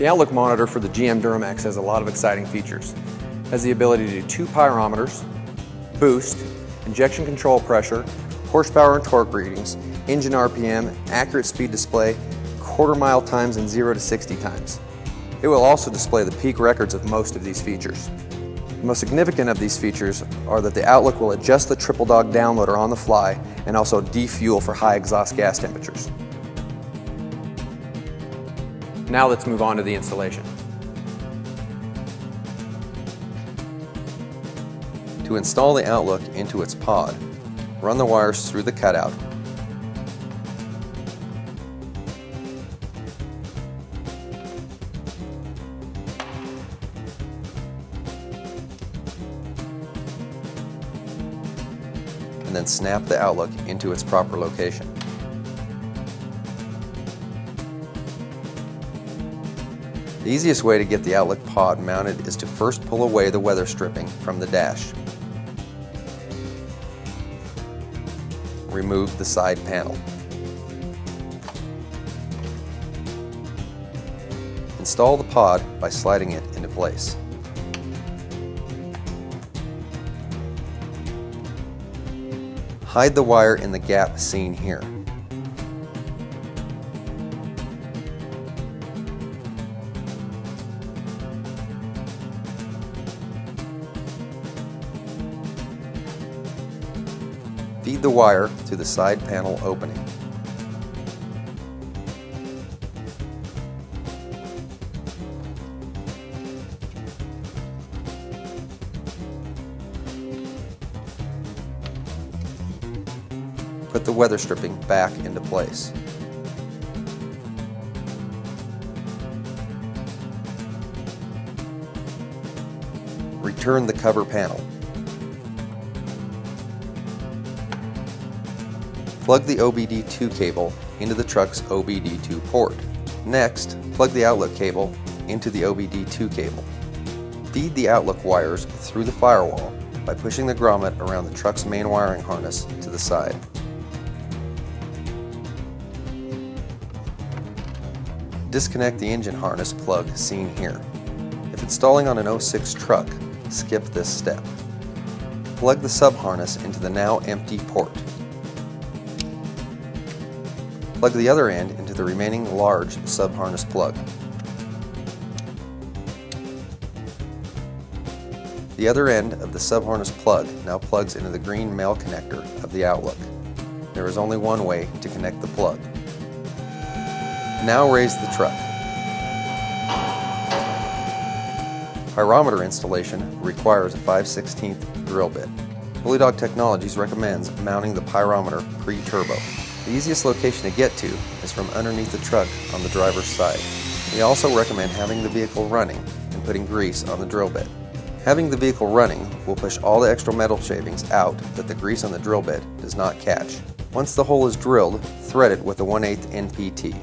The outlook monitor for the GM Duramax has a lot of exciting features. It has the ability to do 2 pyrometers, boost, injection control pressure, horsepower and torque readings, engine RPM, accurate speed display, quarter-mile times, and 0 to 60 times. It will also display the peak records of most of these features. The most significant of these features are that the Outlook will adjust the Triple Dog downloader on the fly and also defuel for high exhaust gas temperatures. Now let's move on to the installation. To install the Outlook into its pod, run the wires through the cutout. And then snap the Outlook into its proper location. The easiest way to get the Outlook pod mounted is to first pull away the weather stripping from the dash. Remove the side panel. Install the pod by sliding it into place. Hide the wire in the gap seen here. Feed the wire through the side panel opening. Put the weather stripping back into place. Return the cover panel. Plug the OBD2 cable into the truck's OBD2 port. Next, plug the Outlook cable into the OBD2 cable. Feed the Outlook wires through the firewall by pushing the grommet around the truck's main wiring harness to the side. Disconnect the engine harness plug seen here. If installing on an 06 truck, skip this step. Plug the sub-harness into the now empty port. Plug the other end into the remaining large sub-harness plug. The other end of the sub-harness plug now plugs into the green male connector of the Outlook. There is only one way to connect the plug. Now raise the truck. Pyrometer installation requires a 5/16 drill bit. BullyDog Technologies recommends mounting the pyrometer pre-turbo. The easiest location to get to is from underneath the truck on the driver's side. We also recommend having the vehicle running and putting grease on the drill bit. Having the vehicle running will push all the extra metal shavings out that the grease on the drill bit does not catch. Once the hole is drilled, thread it with a 1/8 NPT.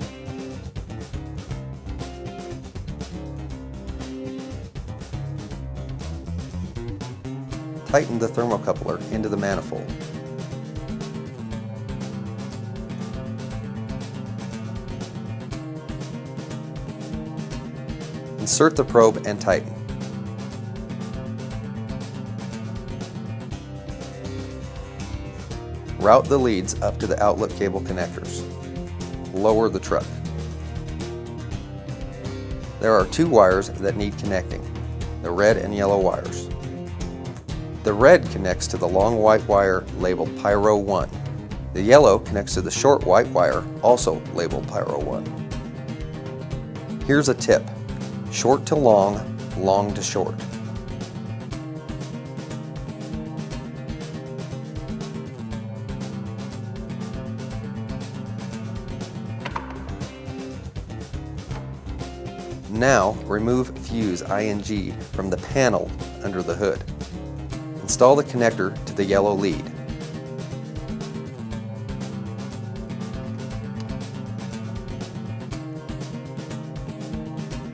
Tighten the thermocoupler into the manifold. Insert the probe and tighten. Route the leads up to the Outlook cable connectors. Lower the truck. There are 2 wires that need connecting, the red and yellow wires. The red connects to the long white wire labeled Pyro 1. The yellow connects to the short white wire, also labeled Pyro 1. Here's a tip. Short to long, long to short. Now remove fuse ING from the panel under the hood. Install the connector to the yellow lead.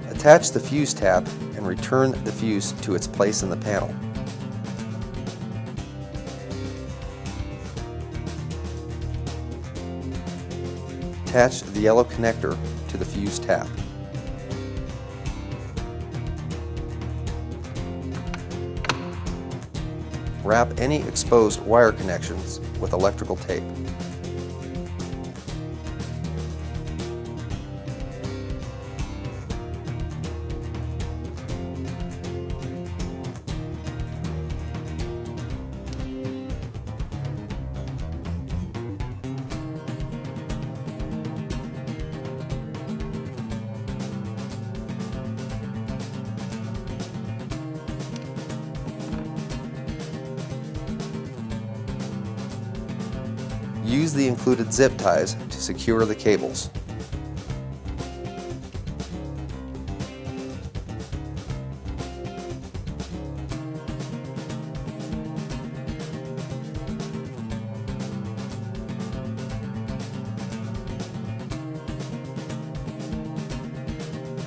Attach the fuse tab and return the fuse to its place in the panel. Attach the yellow connector to the fuse tab. wrap any exposed wire connections with electrical tape. Use the included zip ties to secure the cables.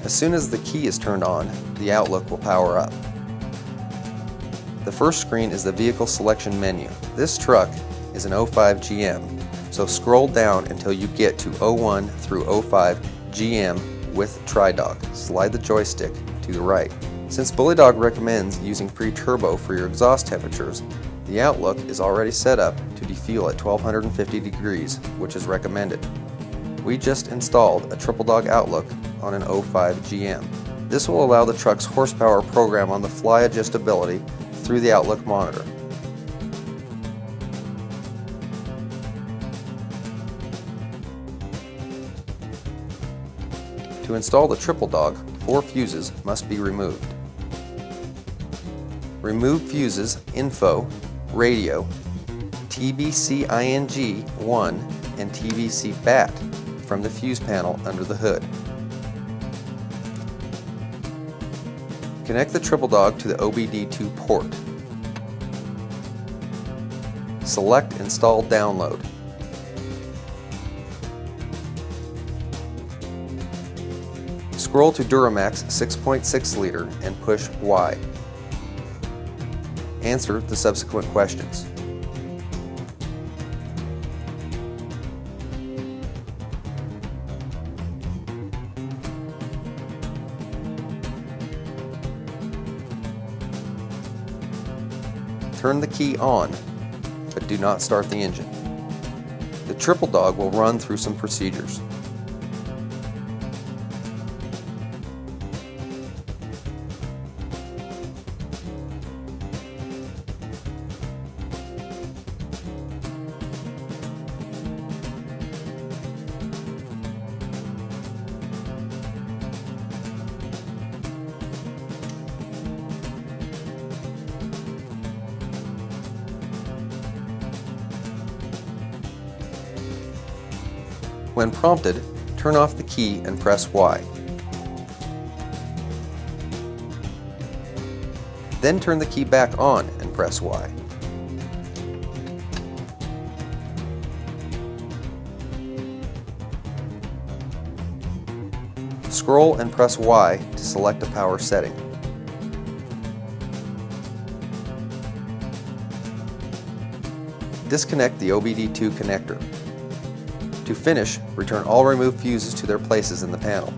As soon as the key is turned on, the Outlook will power up. The first screen is the vehicle selection menu. This truck is an 05 GM, so scroll down until you get to 01 through 05 GM with Tri-Dog. Slide the joystick to the right. Since BullyDog recommends using pre-turbo for your exhaust temperatures, the Outlook is already set up to defuel at 1250 degrees, which is recommended. We just installed a TripleDog Outlook on an 05 GM. This will allow the truck's horsepower program on the fly adjustability through the Outlook monitor. To install the TripleDog, 4 fuses must be removed. Remove fuses Info, Radio, TBC-ING-1 and TBC-BAT from the fuse panel under the hood. Connect the TripleDog to the OBD2 port. Select Install Download. Scroll to Duramax 6.6 liter and push Y. Answer the subsequent questions. Turn the key on, but do not start the engine. The TripleDog will run through some procedures. When prompted, turn off the key and press Y. Then turn the key back on and press Y. Scroll and press Y to select a power setting. Disconnect the OBD2 connector. To finish, return all removed fuses to their places in the panel.